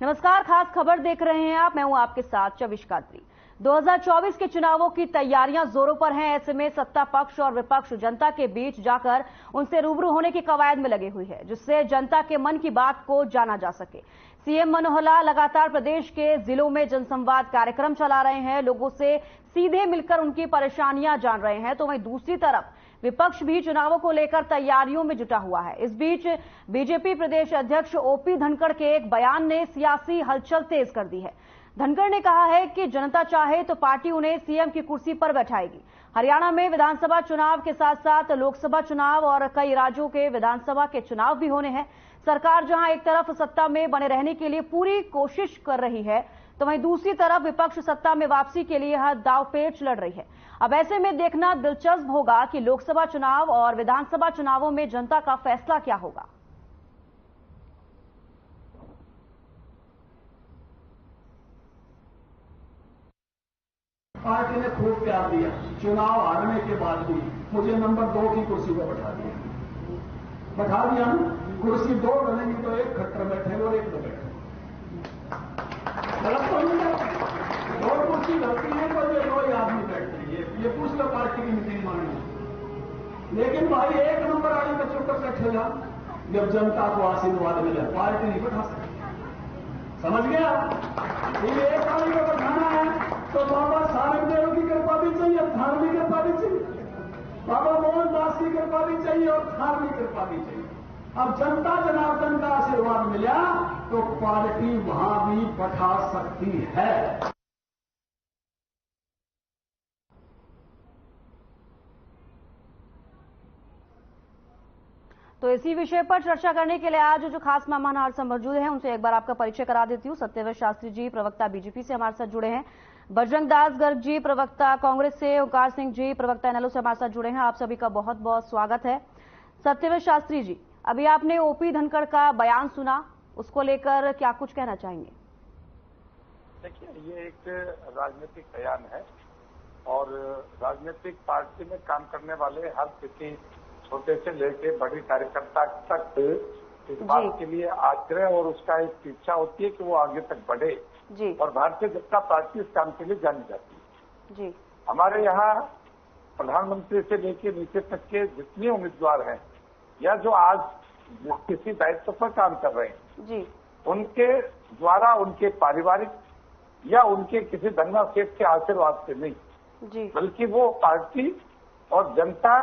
नमस्कार, खास खबर देख रहे हैं आप। मैं हूं आपके साथ चविष्का त्री। 2024 के चुनावों की तैयारियां जोरों पर हैं। ऐसे में सत्ता पक्ष और विपक्ष जनता के बीच जाकर उनसे रूबरू होने की कवायद में लगी हुई है, जिससे जनता के मन की बात को जाना जा सके। सीएम मनोहर लाल लगातार प्रदेश के जिलों में जनसंवाद कार्यक्रम चला रहे हैं, लोगों से सीधे मिलकर उनकी परेशानियां जान रहे हैं। तो वहीं दूसरी तरफ विपक्ष भी चुनावों को लेकर तैयारियों में जुटा हुआ है। इस बीच बीजेपी प्रदेश अध्यक्ष ओपी धनखड़ के एक बयान ने सियासी हलचल तेज कर दी है। धनखड़ ने कहा है कि जनता चाहे तो पार्टी उन्हें सीएम की कुर्सी पर बैठाएगी। हरियाणा में विधानसभा चुनाव के साथ साथ लोकसभा चुनाव और कई राज्यों के विधानसभा के चुनाव भी होने हैं। सरकार जहां एक तरफ सत्ता में बने रहने के लिए पूरी कोशिश कर रही है, तो वहीं दूसरी तरफ विपक्ष सत्ता में वापसी के लिए हर दांवपेच लड़ रही है। अब ऐसे में देखना दिलचस्प होगा कि लोकसभा चुनाव और विधानसभा चुनावों में जनता का फैसला क्या होगा। पार्टी ने खूब प्यार दिया। चुनाव हारने के बाद भी मुझे नंबर 2 की कुर्सी पर बैठा दिया ना। कुर्सी 2 बनेगी तो एक खट्टर बैठे और एक न बैठे। गलत तो नहीं है। 2 कुर्सी होती है तो ये 2 आदमी बैठते हैं। ये पूछ लो पार्टी की मीटिंग मांगनी। लेकिन भाई 1 नंबर वाली में चुपकर बैठे जा। जब जनता को आशीर्वाद मिले पार्टी नहीं बैठा सकती। समझ गया? ये एक वाली को बैठाना है तो बाबा सारंगदेव की कृपा भी चाहिए, धार्मिक कृपा भी चाहिए, बाबा मोहनदास की कृपा भी चाहिए और धार्मिक कृपा भी चाहिए। अब जनता जनार्दन का आशीर्वाद मिला तो पार्टी वहां भी बैठा सकती है। तो इसी विषय पर चर्चा करने के लिए आज जो खास मेहमान हमारे साथ मौजूद हैं, उनसे एक बार आपका परिचय करा देती हूँ। सत्यव्रत शास्त्री जी प्रवक्ता बीजेपी से हमारे साथ जुड़े हैं। बजरंग दास गर्ग जी प्रवक्ता कांग्रेस से, ओंकार सिंह जी प्रवक्ता इनेलो से हमारे साथ जुड़े हैं। आप सभी का बहुत बहुत स्वागत है। सत्यव्रत शास्त्री जी, अभी आपने ओपी धनखड़ का बयान सुना, उसको लेकर क्या कुछ कहना चाहेंगे? देखिए, ये एक राजनीतिक बयान है और राजनीतिक पार्टी में काम करने वाले हर किसी छोटे से लेके बड़ी कार्यकर्ता तक इस बात के लिए आग्रह और उसका एक इच्छा होती है कि वो आगे तक बढ़े जी। और भारतीय जनता पार्टी इस काम के लिए जानी जाती है जी। हमारे यहाँ प्रधानमंत्री से लेकर नीचे तक के जितने उम्मीदवार हैं या जो आज किसी दायित्व पर काम कर रहे हैं जी, उनके द्वारा उनके पारिवारिक या उनके किसी धन्ना सेठ के आशीर्वाद से नहीं जी, बल्कि वो पार्टी और जनता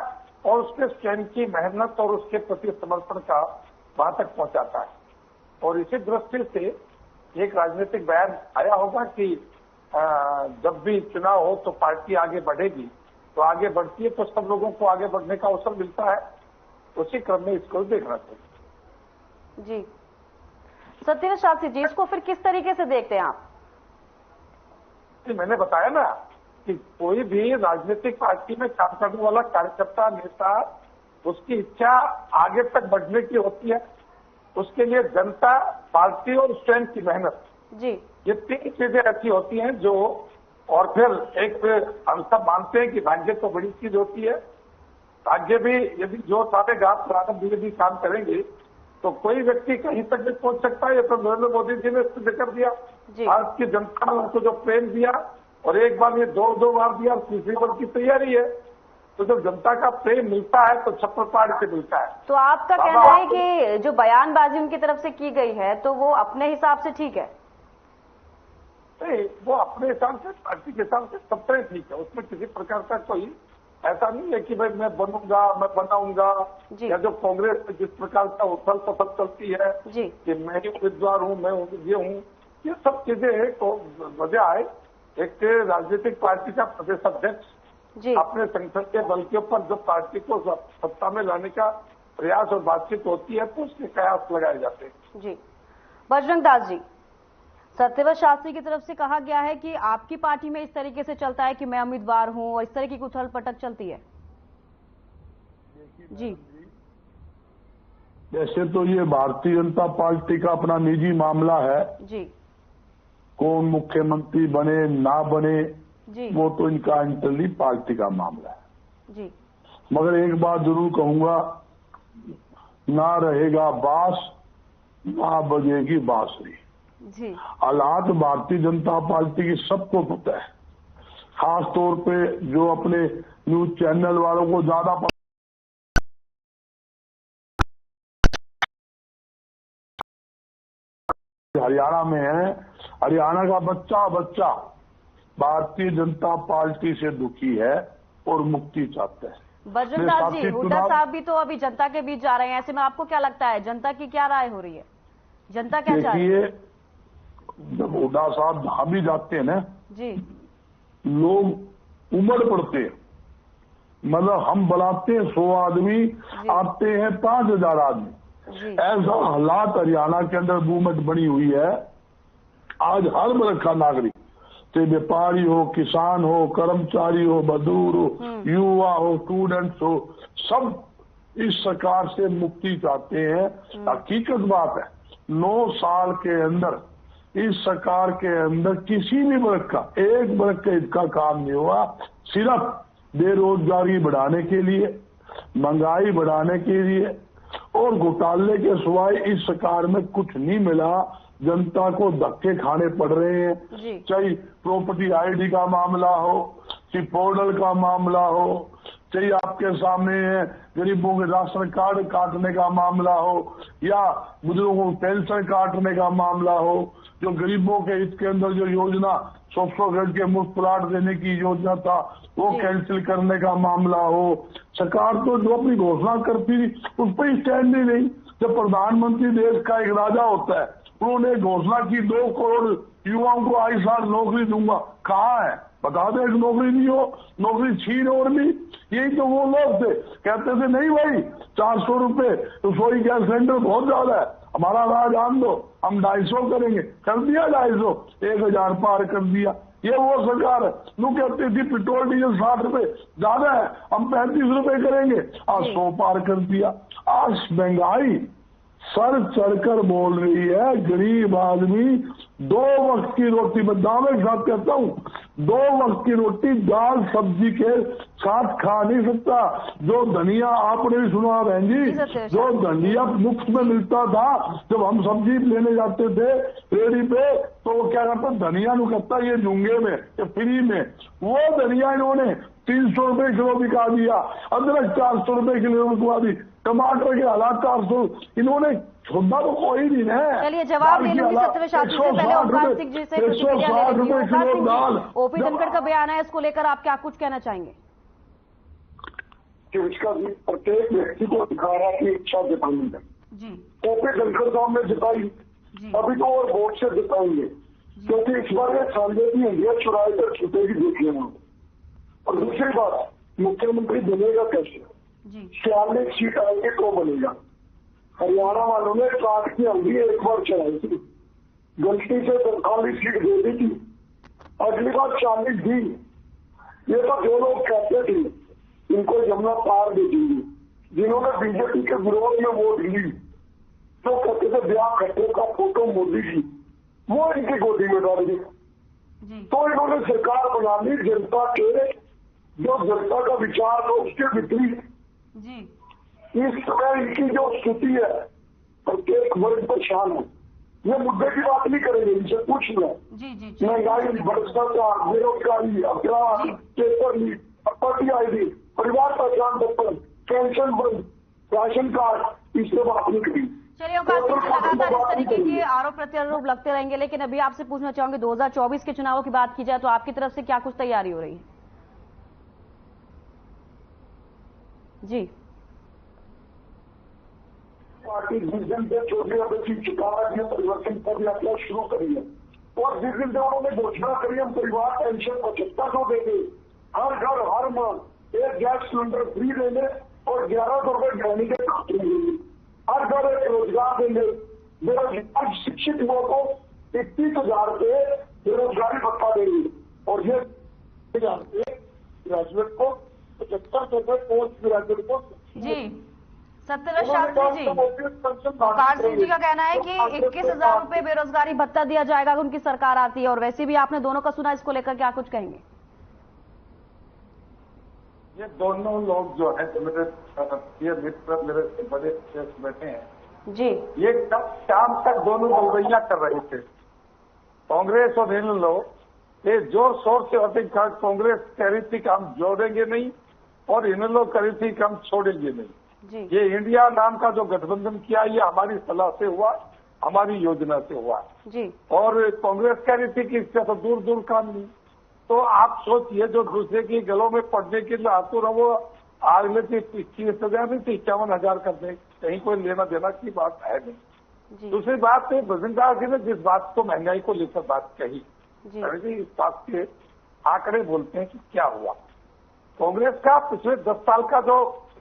और उसके स्वयं की मेहनत और उसके प्रति समर्पण का वहां तक पहुंचाता है। और इसी दृष्टि से एक राजनीतिक बयान आया होगा कि जब भी चुनाव हो तो पार्टी आगे बढ़ेगी, तो आगे बढ़ती है तो सब लोगों को आगे बढ़ने का अवसर मिलता है। उसी क्रम में इसको देखना चाहिए। जी। सत्यव्रत शास्त्री जी, इसको फिर किस तरीके से देखते हैं आप? मैंने बताया ना कि कोई भी राजनीतिक पार्टी में काम करने वाला कार्यकर्ता नेता, उसकी इच्छा आगे तक बढ़ने की होती है। उसके लिए जनता, पार्टी और स्वयं की मेहनत जी, ये 3 चीजें ऐसी होती हैं जो, और फिर एक हम सब मानते हैं कि भाग्य तो बड़ी चीज होती है। भाग्य भी यदि जो सारे गांव प्रारंभ भी काम करेंगे तो कोई व्यक्ति कहीं तक भी पहुंच सकता है। ये तो नरेंद्र मोदी जी ने सिद्ध कर दिया। भारत की जनता ने उनको जो प्रेम दिया और एक बार ये 2 बार दिया और तीसरी बार की तैयारी है, तो जब जनता का प्रेम मिलता है तो छप्पर पहाड़ से मिलता है। तो आपका कहना है कि जो बयानबाजी उनकी तरफ से की गई है तो वो अपने हिसाब से ठीक है? नहीं, वो अपने हिसाब से, पार्टी के हिसाब से सब तरह ठीक है। उसमें किसी प्रकार का कोई ऐसा नहीं है कि भाई मैं बनूंगा, मैं बनाऊंगा, या जो कांग्रेस में जिस प्रकार का उथल पुथल चलती है कि मैं ही उम्मीदवार हूँ, मैं ये हूँ, ये सब चीजें तो बजाय एक राजनीतिक पार्टी का प्रदेश अध्यक्ष अपने संगठन के बल के ऊपर जब पार्टी को सत्ता में लाने का प्रयास और बातचीत होती है तो उसके कयास लगाए जाते हैं। जी। बजरंग दास जी, सत्यव्रत शास्त्री की तरफ से कहा गया है कि आपकी पार्टी में इस तरीके से चलता है कि मैं उम्मीदवार हूं और इस तरह की उथल पटक चलती है। जी। वैसे तो ये भारतीय जनता पार्टी का अपना निजी मामला है जी। कौन मुख्यमंत्री बने ना बने जी, वो तो इनका इंटरली पार्टी का मामला है जी। मगर एक बात जरूर कहूंगा, ना रहेगा बांस ना बजेगी बांसुरी। जी। हालात भारतीय जनता पार्टी की सबको पता है, खास तौर पे जो अपने न्यूज चैनल वालों को ज्यादा पता। हरियाणा में है, हरियाणा का बच्चा बच्चा भारतीय जनता पार्टी से दुखी है और मुक्ति चाहता है। बजरंगदास जी, हुड्डा साहब भी तो अभी जनता के बीच जा रहे हैं, ऐसे में आपको क्या लगता है जनता की क्या राय हो रही है, जनता क्या चाह रही है? जब हुड्डा साहब जहां भी जाते हैं ना जी, लोग उमड़ पड़ते हैं। मतलब हम बुलाते हैं 100 आदमी, आते हैं 5000 आदमी। ऐसा हालात हरियाणा के अंदर मूवमेंट बनी हुई है। आज हर वर्ग का नागरिक, चाहे व्यापारी हो, किसान हो, कर्मचारी हो, मजदूर हो, युवा हो, स्टूडेंट्स हो, सब इस सरकार से मुक्ति चाहते हैं। हकीकत बात है, 9 साल के अंदर इस सरकार के अंदर किसी भी वर्ग का, एक वर्ग का इसका काम नहीं हुआ। सिर्फ बेरोजगारी बढ़ाने के लिए, महंगाई बढ़ाने के लिए और घोटाले के सिवाय इस सरकार में कुछ नहीं मिला। जनता को धक्के खाने पड़ रहे हैं, चाहे प्रॉपर्टी आईडी का मामला हो, चाहे पोर्टल का मामला हो, चाहे आपके सामने गरीबों के राशन कार्ड काटने का मामला हो या बुजुर्गों को पेंशन काटने का मामला हो, जो गरीबों के हित के अंदर जो योजना 100 घर के मुफ्त प्लाट देने की योजना था वो कैंसिल करने का मामला हो। सरकार तो जो अपनी घोषणा करती थी उस पर स्टैंड ही नहीं। जब प्रधानमंत्री देश का एक राजा होता है, उन्होंने घोषणा की 2 करोड़ युवाओं को 2 साल नौकरी दूंगा, कहाँ है बता दे। एक नौकरी नहीं हो, नौकरी छीन और ली। यही तो वो लोग थे, कहते थे नहीं भाई 400 रुपए रसोई गैस सिलेंडर बहुत ज्यादा है, हमारा राज आन दो, हम 250 करेंगे। कर दिया 250, 1000 पार कर दिया। ये वो सरकार है। वो कहती थी पेट्रोल डीजल 60 रुपए ज्यादा है, हम 35 रुपए करेंगे, आज 100 पार कर दिया। आज महंगाई सर चढ़कर बोल रही है। गरीब आदमी 2 वक्त की रोटी, मैं दावे के साथ कहता हूँ, 2 वक्त की रोटी दाल सब्जी के साथ खा नहीं सकता। जो धनिया, आपने भी सुना बहन जी, जो धनिया मुफ्त में मिलता था जब हम सब्जी लेने जाते थे रेडी पे, तो वो क्या करता, धनिया नु कहता ये लूंगे में या फ्री में, वो धनिया इन्होंने 300 रुपए किलो बिका दिया। अदरक 400 रुपए किलो बिकवा दी। टमाटर के हालात 400, इन्होंने छोड़ा तो कोई नहीं है। चलिए जवाब ले लूंगी सत्यवेश शास्त्री से, पहले ओमकार सिंह जी से प्रतिक्रिया ले लेंगे। ओमकार सिंह जी, ओपी धनखड़ का बयान है, इसको लेकर आप क्या कुछ कहना चाहेंगे? कि उसका प्रत्येक व्यक्ति को दिखाना की इच्छा जतानी है जी। ओपी धनखड़ साहब ने जताई, अभी तो और वोट से जताएंगे, क्योंकि इस बार सांझे की इंडिया चुराए कर छुटेगी, देख लेना। और दूसरी बात, मुख्यमंत्री बनेगा कैसे? 46 सीट आएंगे तो बनेगा। हरियाणा वालों ने काट की हल्दी एक बार चढ़ाई थी, गलती से 45 सीट दे दी थी, अगली बार 40 दी। ये तो जो लोग कहते थे इनको जमुना पार दे देंगे, जिन्होंने बीजेपी के विरोध में वोट ली, तो कहते थे ब्याह खट्टे का फोटो मोदी जी, वो इनकी गोदी में डाल दी। तो इन्होंने सरकार बना ली जनता के, जो जनता का विचार हो उसके विपरीत। इस समय इनकी जो स्थिति है, प्रत्येक वर्ग परेशान है। ये मुद्दे की बात नहीं करेंगे, इनसे पूछ लो। महंगाई, भ्रष्टाचार, बेरोजगारी, अपराध, पेपर लीक, प्रॉपर्टी आईडी, परिवार पहचान पत्र, पेंशन बंद, राशन कार्ड, इससे बात नहीं करी। चलिए ओमकार सिंह जी, लगातार इस तरीके के आरोप प्रत्यारोप लगते रहेंगे, लेकिन अभी आपसे पूछना चाहूंगी 2024 के चुनावों की बात की जाए तो आपकी तरफ से क्या कुछ तैयारी हो रही है? जी, पार्टी जिस दिन से छोटे बच्ची चुकाना है परिवर्तन पद यात्रा शुरू करी है, और जिस दिन से उन्होंने घोषणा करी हम परिवार पेंशन 7500 देंगे, हर घर हर माह 1 गैस सिलेंडर फ्री देंगे और 1100 रुपए गहनी के खाते देंगे, हर घर एक रोजगार देंगे, बेरोजगार शिक्षित युवा को 21,000 रुपए बेरोजगारी भत्ता देंगे, और ये ग्रेजुएट को 7500 रुपए पोस्ट ग्रेजुएट को। जी, सत्यवेश शास्त्री जी, ओमकार सिंह जी का कहना है कि 21,000 रुपए बेरोजगारी भत्ता दिया जाएगा अगर उनकी सरकार आती है, और वैसे भी आपने दोनों का सुना, इसको लेकर क्या कुछ कहेंगे? ये दोनों लोग जो है मेरे मित्र, मेरे बड़े बैठे हैं जी, ये कब शाम तक दोनों गलबैया कर रहे थे कांग्रेस और इन लोग ये जोर शोर से अधिक कांग्रेस कह रही थी कि हम जोड़ेंगे नहीं और इन लोग कह रही थी कि हम छोड़ेंगे नहीं। ये इंडिया नाम का जो गठबंधन किया ये हमारी सलाह से हुआ, हमारी योजना से हुआ जी। और कांग्रेस कह रही थी कि इससे तो दूर दूर काम नहीं। तो आप सोचिए, जो दूसरे की गलों में पड़ने के लिए आतुर है वो अगले थी 21,000 नहीं थी 51,000 कर दे, कहीं कोई लेना देना की बात है नहीं। दूसरी बात वजिंदार जी ने जिस बात को महंगाई को लेकर बात कही, इस बात के आंकड़े बोलते हैं कि क्या हुआ। कांग्रेस का पिछले 10 साल का जो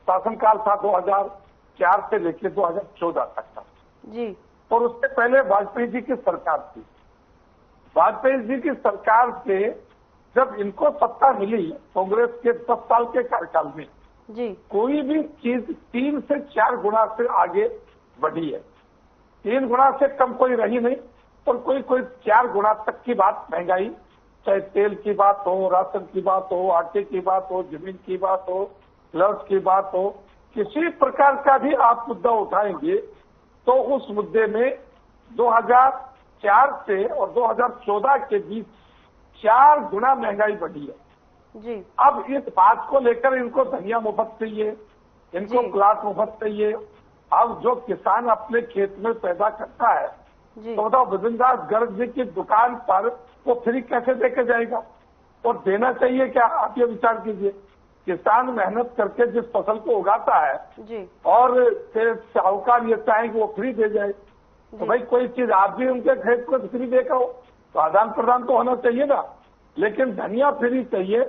शासनकाल था 2004 से लेकर 2014 तक था जी, और उससे पहले वाजपेयी जी की सरकार थी। वाजपेयी जी की सरकार से जब इनको सत्ता मिली कांग्रेस के 10 साल के कार्यकाल में जी, कोई भी चीज 3 से 4 गुना से आगे बढ़ी है। 3 गुना से कम कोई रही नहीं और कोई 4 गुना तक की बात महंगाई, चाहे तेल की बात हो, राशन की बात हो, आटे की बात हो, जमीन की बात हो, लफ्ज की बात हो, किसी प्रकार का भी आप मुद्दा उठाएंगे तो उस मुद्दे में 2004 से और 2014 के बीच 4 गुना महंगाई बढ़ी है जी। अब इस बात को लेकर इनको धनिया मुफ्त चाहिए, इनको प्लाट मुफ्त चाहिए। अब जो किसान अपने खेत में पैदा करता है तो बताओ वजिंदार गर्ग जी की दुकान पर वो फ्री कैसे देके जाएगा और देना चाहिए क्या? आप ये विचार कीजिए, किसान मेहनत करके जिस फसल को उगाता है जी, और साहूकार ये चाहे कि वो फ्री दे जाए, तो भाई कोई चीज आप भी उनके खेत को फ्री देखा हो तो आदान प्रदान तो होना चाहिए ना। लेकिन धनिया फ्री चाहिए,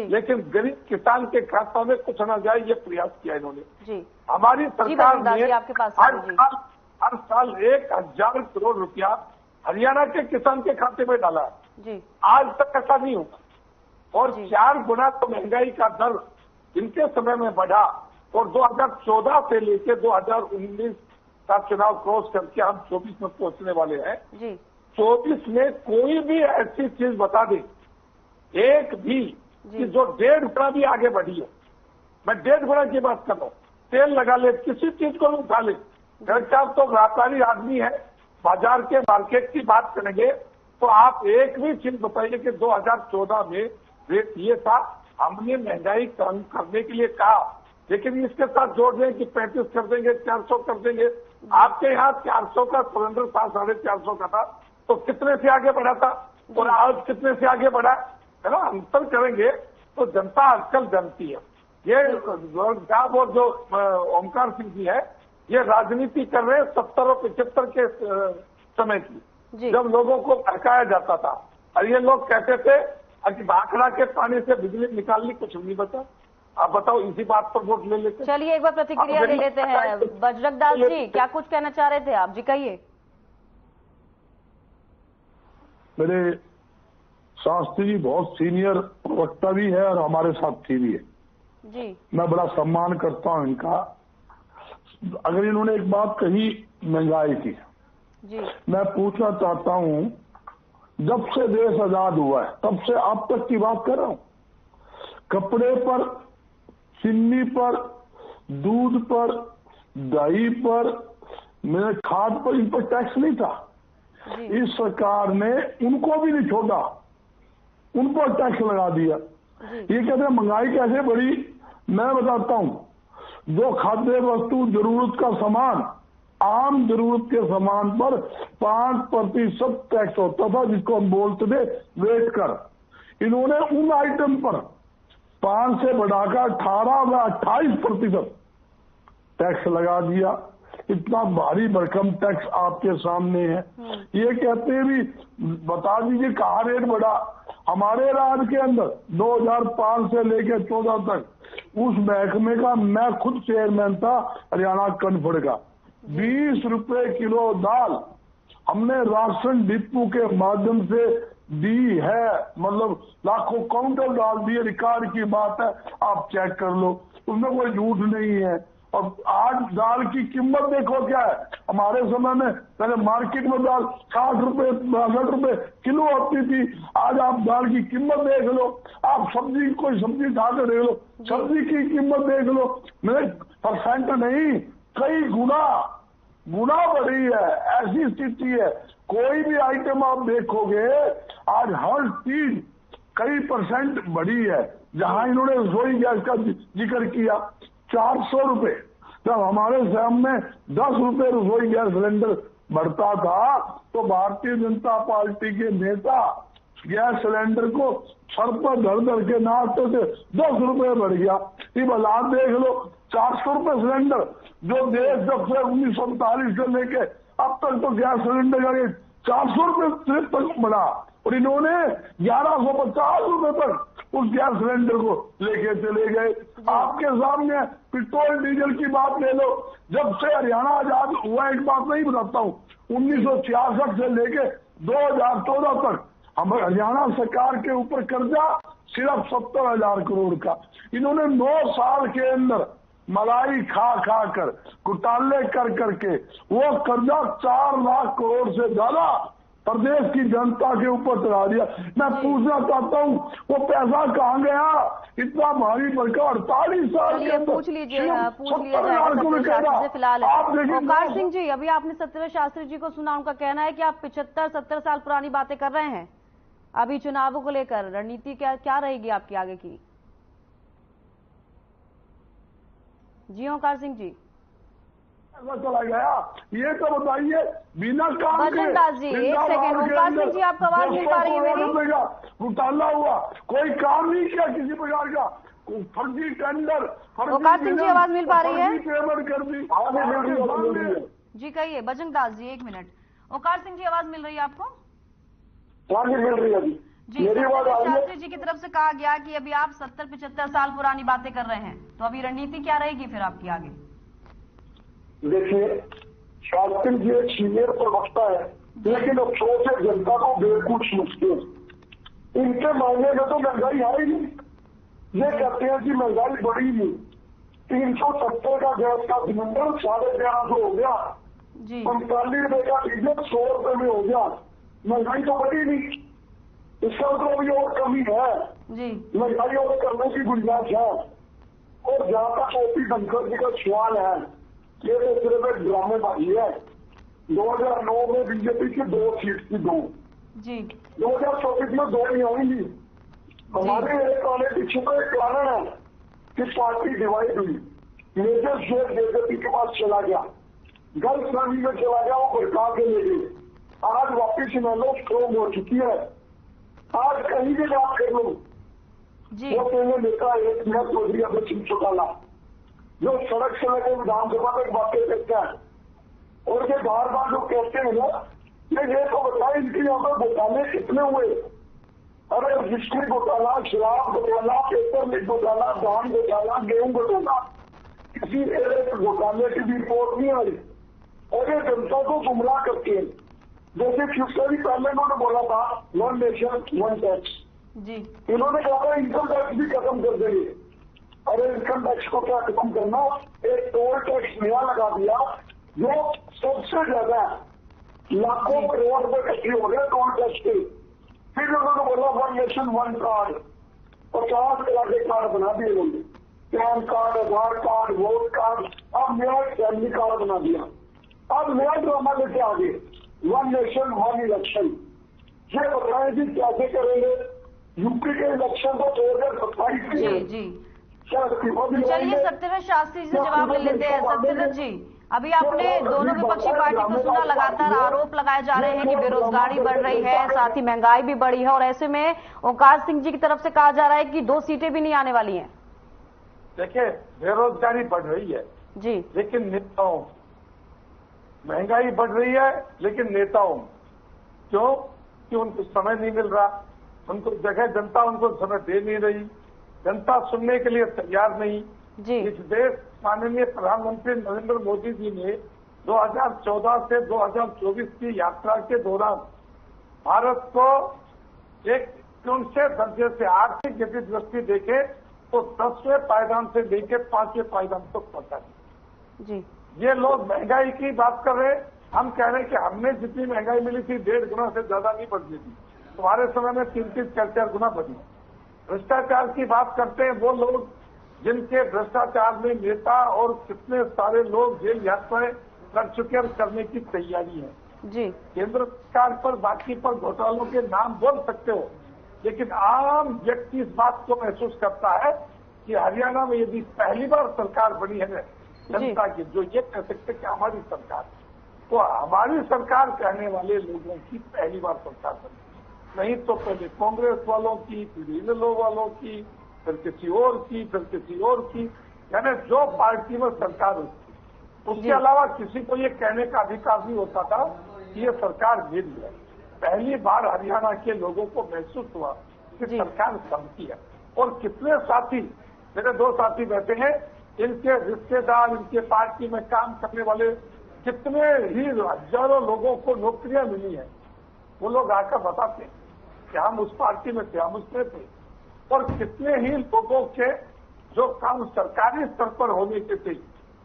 लेकिन गरीब किसान के खाता में कुछ ना जाए, ये प्रयास किया इन्होंने जी। हमारी सरकार ने हर साल 1,000 करोड़ रुपया हरियाणा के किसान के खाते में डाला है। आज तक ऐसा नहीं हुआ और 4 गुना तो महंगाई का दर इनके समय में बढ़ा और 2014 से लेकर 2019 का चुनाव क्रॉस करके हम 24 में पहुंचने वाले हैं। 24 में कोई भी ऐसी चीज बता दे एक भी कि जो 1.5 गुना भी आगे बढ़ी हो। मैं 1.5 गुना की बात कर रहा हूँ। तेल लगा ले, किसी चीज को उठा ले, साहब तो व्यापारी आदमी है, बाजार के मार्केट की बात करेंगे तो आप एक भी चीज बताइए कि 2014 में रेट ये था, हमने महंगाई कम करने के लिए कहा, लेकिन इसके साथ जोड़ दें कि 35 कर देंगे, 400 कर देंगे। आपके यहाँ 400 का सिलेंडर था, 450 का था, तो कितने से आगे बढ़ा था और आज कितने से आगे बढ़ा है ना? अंतर करेंगे तो जनता आजकल जानती है। ये साहब और जो ओमकार सिंह जी है ये राजनीति कर रहे हैं 70 और 75 के समय की, जब लोगों को भड़काया जाता था और ये लोग कहते थे कि भाखड़ा के पानी से बिजली निकालनी, कुछ नहीं बचा। आप बताओ, इसी बात पर वोट ले लेते। चलिए एक बार प्रतिक्रिया ले लेते हैं। बजरंग दास जी क्या कुछ कहना चाह रहे थे आप? जी कहिए। मेरे शास्त्री जी बहुत सीनियर वक्ता भी है और हमारे साथी भी है जी, मैं बड़ा सम्मान करता हूं इनका। अगर इन्होंने एक बात कही महंगाई की जी, मैं पूछना चाहता हूं, जब से देश आजाद हुआ है तब से अब तक की बात कर रहा हूं, कपड़े पर, चीनी पर, दूध पर, दही पर, मेरे खाद पर, इन पर टैक्स नहीं था। इस सरकार ने उनको भी नहीं छोड़ा, उन पर टैक्स लगा दिया। ये कहते हैं महंगाई कैसे बढ़ी? मैं बताता हूं, जो खाद्य वस्तु जरूरत का सामान, आम जरूरत के सामान पर 5% टैक्स होता था, जिसको हम बोलते थे वेट कर। इन्होंने उन आइटम पर 5 से बढ़ाकर 18 व 28% टैक्स लगा दिया। इतना भारी भरकम टैक्स आपके सामने है। ये कहते हैं भी बता दीजिए कहाँ रेट बढ़ा। हमारे राज्य के अंदर 2005 से लेकर 14 तक उस महकमे का मैं खुद चेयरमैन था, हरियाणा कन्फर्ड का। 20 रुपए किलो दाल हमने राशन डिपो के माध्यम से दी है, मतलब लाखों काउंटर डाल दिए, रिकॉर्ड की बात है, आप चेक कर लो, उसमें कोई झूठ नहीं है। और आज दाल की कीमत देखो क्या है। हमारे समय में पहले मार्केट में दाल 60 रुपए 62 रुपए किलो होती थी, आज आप दाल की कीमत देख लो, आप सब्जी कोई सब्जी उठाकर देख लो, सब्जी की कीमत देख लो, मेरे परसेंट नहीं कई गुना गुना बढ़ी है। ऐसी स्थिति है, कोई भी आइटम आप देखोगे आज हर चीज कई % बढ़ी है। जहां इन्होंने रसोई गैस का जिक्र किया 400 रुपए, जब हमारे सामने 10 रुपए रसोई गैस सिलेंडर बढ़ता था तो भारतीय जनता पार्टी के नेता गैस सिलेंडर को सर पर धर के नाचते थे। 10 रुपए बढ़ गया। ये हालात देख लो, 400 रुपए सिलेंडर, जो देश जब से 1947 से लेके अब तक तो गैस सिलेंडर का 400 रुपए तक बढ़ा और इन्होंने 1150 रुपए तक उस गैस सिलेंडर को लेके चले गए। आपके सामने पेट्रोल डीजल की बात ले लो, जब से हरियाणा आजाद हुआ, एक बात नहीं बताता हूँ, 1966 से लेके 2014 तक हम हरियाणा सरकार के ऊपर कर्जा सिर्फ 70,000 करोड़ का। इन्होंने 9 साल के अंदर मलाई खा कर घोटाले कर करके वो कर्जा 4 लाख करोड़ से ज्यादा प्रदेश की जनता के ऊपर चढ़ा दिया। मैं पूछना चाहता हूँ वो पैसा कहाँ गया? इतना भारी भरकम 48 साल के अंदर पूछ लीजिए जाएगा फिलहाल। ओंकार सिंह जी, अभी आपने सत्यव्रत शास्त्री जी को सुना, उनका कहना है कि आप 75-70 साल पुरानी बातें कर रहे हैं। अभी चुनावों को लेकर रणनीति क्या रहेगी आपकी आगे की? जी ओंकार सिंह जी, चला गया ये तो बताइए, बिना काम के। बजरंग दास जी, एक सेकंड, ओंकार सिंह जी आपको आवाज मिल पा रही है मेरी? घोटाला हुआ, कोई काम नहीं किया किसी प्रकार का, फर्जी टेंडर, ओंकार सिंह जी आवाज मिल पा रही है? पेमेंट कर दी। जी कहिए बजरंग दास जी, 1 मिनट। ओंकार सिंह जी आवाज मिल रही है आपको? मिल रही है जी। शास्त्री जी की तरफ से कहा गया कि अभी आप 70-75 साल पुरानी बातें कर रहे हैं, तो अभी रणनीति क्या रहेगी फिर आपकी आगे? देखिए, शास्त्री जी एक सीनियर प्रवक्ता है, लेकिन अफसोस है जनता को बेवकूफ समझते हैं। इनके मायने में तो महंगाई है ही नहीं। ये कहते हैं कि महंगाई बढ़ी नहीं। 370 का गैस का सिलेंडर 1150 हो गया, 45 रुपए का डीजल 100 रुपए में हो गया। महंगाई तो बढ़ी नहीं, इसका तो अभी और कमी है। महंगाई और करने की गुंजाइश है। और जहां तक ओपी धनखड़ जी का सवाल है, ये तो सिर्फ एक ड्रामेबाजी है। 2009 में बीजेपी की 2 सीट थी, 2 2024 में 2 नहीं आएंगी। हमारे एक आने पीछे का एक कारण है कि पार्टी डिवाइड हुई। मेजर शेयर बीजेपी के पास चला गया, गलत फहमी में चला गया, वो भड़का के ले गए। आज वापिस इन्होंने स्ट्रोंग हो चुकी है। आज कहीं भी बात कर लो, वो पहले नेता एक मिनट चौधरी अभी सिंह चौटाला जो सड़क से लगे विधानसभा तक बातें करते हैं और ये बार बार जो कहते हैं ना, ये तो बताए इनके यहाँ पर घोटाले कितने हुए। अरे बिजली घोटाला, शराब घोटाला, पेपर लीक घोटाला, धान घोटाला, गेहूं घोटाला, किसी एक घोटाले की भी रिपोर्ट नहीं आई। और ये जनता को गुमराह करते हैं। जैसे फ्यूचर पहले इन्होंने बोला था 1 नेशन 1 टैक्स, इन्होंने कहा था इनकम टैक्स भी खत्म कर देंगे। अरे इनकम टैक्स को क्या खत्म करना, एक टोल टैक्स नया लगा दिया जो सबसे ज्यादा लाखों करोड़ रुपए इकट्ठे हो गए टोल टैक्स के। फिर उन्होंने बोला 1 नेशन 1 कार्ड, 50 तरह के कार्ड बना दिए उन्होंने, पैन कार्ड, आधार कार्ड, वोट कार्ड, अब नया फैमिली कार्ड बना दिया। अब नया ड्रामा लेके आ गए 1 नेशन 1 इलेक्शन। ये बताएं कि कैसे करेंगे यूपी के इलेक्शन को 2027 में। चलिए सत्यव्रत शास्त्री जी से जवाब ले लेते हैं। सत्यव्रत जी, अभी आपने दोनों विपक्षी पार्टी को सुना, लगातार आरोप लगाए जा रहे हैं कि बेरोजगारी बढ़ रही है, साथ ही महंगाई भी बढ़ी है, और ऐसे में ओंकार सिंह जी की तरफ से कहा जा रहा है कि 2 सीटें भी नहीं आने वाली हैं। देखिए, बेरोजगारी बढ़ रही है जी, लेकिन नेताओं, महंगाई बढ़ रही है लेकिन नेताओं, क्यों? कि उनको समय नहीं मिल रहा, उनको जगह जनता उनको समय दे नहीं रही, जनता सुनने के लिए तैयार नहीं जी। इस देश माननीय प्रधानमंत्री नरेंद्र मोदी जी ने 2014 से 2024 की यात्रा के दौरान भारत को एक ऊंचे दर्जे से आर्थिक गति दृष्टि देखे तो 10वें पायदान से लेकर 5वें पायदान तक पहुंचा जी। ये लोग महंगाई की बात कर रहे हैं, हम कह रहे हैं कि हमने जितनी महंगाई मिली थी 1.5 गुना से ज्यादा नहीं बढ़ थी, तुम्हारे समय में 3-4 गुना बढ़ी। भ्रष्टाचार की बात करते हैं वो लोग जिनके भ्रष्टाचार में नेता और कितने सारे लोग जेल यात्राएं कर चुके और करने की तैयारी है। जी। केंद्र सरकार पर बाकी पर घोटालों के नाम बोल सकते हो, लेकिन आम व्यक्ति इस बात को महसूस करता है कि हरियाणा में यदि पहली बार सरकार बनी है जनता की, जो ये कह सकते कि हमारी सरकार, तो हमारी सरकार कहने वाले लोगों की पहली बार सरकार बनी, नहीं तो पहले कांग्रेस वालों की, फिर इनेलो वालों की, फिर किसी और की, फिर किसी और की, यानी जो पार्टी में सरकार होती, उसके अलावा किसी को ये कहने का अधिकार नहीं होता था कि ये सरकार मेरी है। पहली बार हरियाणा के लोगों को महसूस हुआ कि सरकार सबकी है। और कितने साथी, मेरे 2 साथी बैठे हैं, इनके रिश्तेदार, इनके पार्टी में काम करने वाले कितने ही हजारों लोगों को नौकरियां मिली हैं। वो लोग आकर बताते हैं कि हम उस पार्टी में थे, हम उसमें थे। और कितने ही लोगों के जो काम सरकारी स्तर पर होने के थे,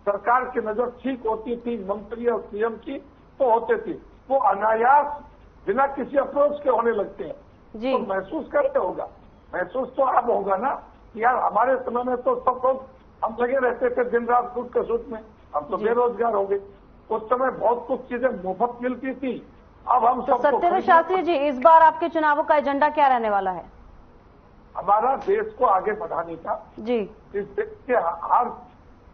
सरकार की नजर ठीक होती थी, मंत्री और सीएम की तो होते थे, वो अनायास बिना किसी अप्रोच के होने लगते हैं। तो महसूस करते होगा, महसूस तो अब होगा ना कि यार हमारे समय में तो सब लोग हम लगे रहते थे दिन रात सूट के सूट में, हम तो बेरोजगार हो गए। उस समय बहुत कुछ चीजें मुफ्त मिलती थी, अब हम तो सत्यदेव शास्त्री जी, इस बार आपके चुनावों का एजेंडा क्या रहने वाला है? हमारा देश को आगे बढ़ाने का, जी, इस देश के हर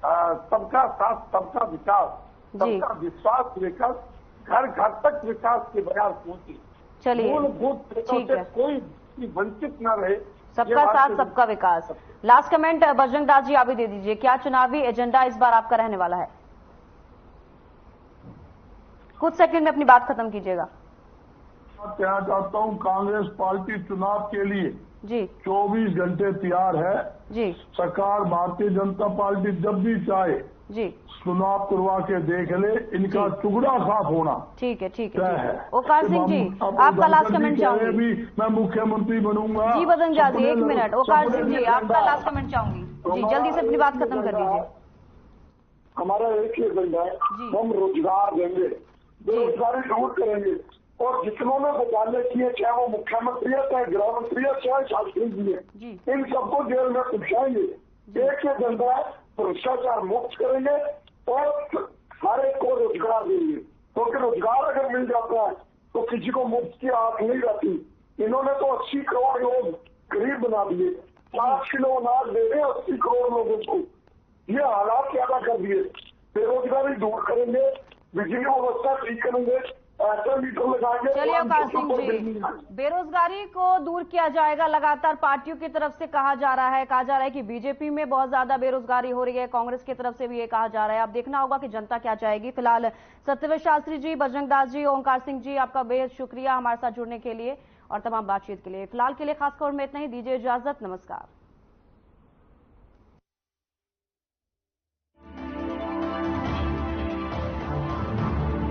सबका साथ, सबका विकास, सबका विश्वास लेकर घर घर तक विकास की बयार पहुंची। चलिए, मूलभूत से कोई वंचित न रहे, सबका साथ सबका विकास। लास्ट कमेंट बजरंग दास जी आप भी दे दीजिए, क्या चुनावी एजेंडा इस बार आपका रहने वाला है? कुछ सेकंड में अपनी बात खत्म कीजिएगा। कहना चाहता हूं, कांग्रेस पार्टी चुनाव के लिए जी 24 घंटे तैयार है। जी, सरकार भारतीय जनता पार्टी जब भी चाहे जी चुनाव करवा के देख ले, इनका टुकड़ा साफ होना। ठीक है, ठीक है। ओकार सिंह जी, आपका लास्ट कमेंट चाहूंगी। भी मैं मुख्यमंत्री बनूंगा। जी बजरंग दास जी, 1 मिनट। ओकार सिंह जी, आपका लास्ट कमेंट चाहूंगी। जी, जल्दी से अपनी बात खत्म कर दीजिए। हमारा एक ही एजेंडा है, हम रोजगार देंगे, बेरोजगारी दूर करेंगे, और जितनों ने घोटाले किए, चाहे वो मुख्यमंत्री है, चाहे गृह मंत्री है, चाहे शास्त्री जी है, इन सबको जेल में पहुंचाएंगे। एक एजेंडा है, भ्रष्टाचार मुक्त करेंगे और सारे को रोजगार देंगे, क्योंकि रोजगार अगर मिल जाता है तो किसी को मुफ्त की आंख नहीं रहती। इन्होंने तो 80 करोड़ लोग गरीब बना दिए, 5 किलो अनाज दे रहे 80 करोड़ लोगों को। ये हालात पैदा कर दिए। बेरोजगारी दूर करेंगे, बिजली व्यवस्था ठीक करेंगे, ऐसा मीटर लगाएंगे। चलिए ओकार सिंह जी, बेरोजगारी को दूर किया जाएगा। लगातार पार्टियों की तरफ से कहा जा रहा है कि बीजेपी में बहुत ज्यादा बेरोजगारी हो रही है, कांग्रेस की तरफ से भी ये कहा जा रहा है। अब देखना होगा कि जनता क्या चाहेगी। फिलहाल सत्यदेव शास्त्री जी, बजरंग दास जी, ओंकार सिंह जी, आपका बेहद शुक्रिया हमारे साथ जुड़ने के लिए और तमाम बातचीत के लिए। फिलहाल के लिए खास खबर में इतना ही, दीजिए इजाजत, नमस्कार।